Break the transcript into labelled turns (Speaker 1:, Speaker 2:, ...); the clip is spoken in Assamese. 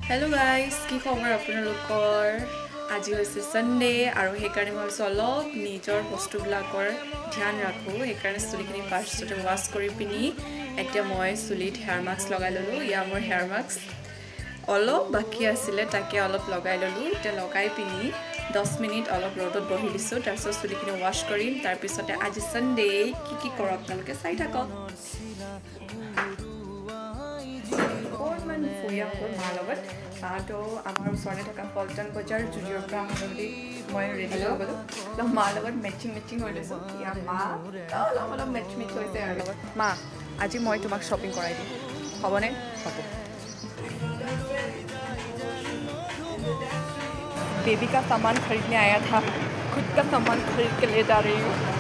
Speaker 1: हेलो गाइस কি খবৰ আপোনালোকৰ আজি হৈছে সানডে আৰু হেকাৰণে মই অলপ নিজৰ বস্তুবিলাকৰ ধ্যান ৰাখো হেকাৰণে চুলিখিনি ফাৰ্ষ্টতে ওয়াশ কৰি পিনি এতিয়া মই চুলিত হেয়াৰ মাস্ক লগাই ললো ইয়া মোৰ হেয়াৰ মাস্ক অলপ বাকি আছিলে তাকে অলপ লগাই ললো এতিয়া লগাই পিনি 10 মিনিট অলপ ৰ'দত বহি দিছো তাৰপিছত চুলিখিনি ওয়াশ কৰিম তাৰপিছতে আজি সানডে কি কৰক আপোনালোকে চাই থাকক মাৰ লগত তো আমাৰ ওচৰতে থকা পল্টন বজাৰ জুডিঅ'ৰ পৰা আহোঁতে মই ৰেডি হৈ গ'লোঁ তো মাৰ লগত মেচিং হৈ লৈছোঁ ইয়াৰ মা অলপ মেচ হৈছে আৰু লগত মা আজি মই তোমাক শ্বপিং কৰাই দিম হ'বনে হ'ব बेबी का सामान खरीदने आया था खुद का सामान खरीद के ले जा रही हूँ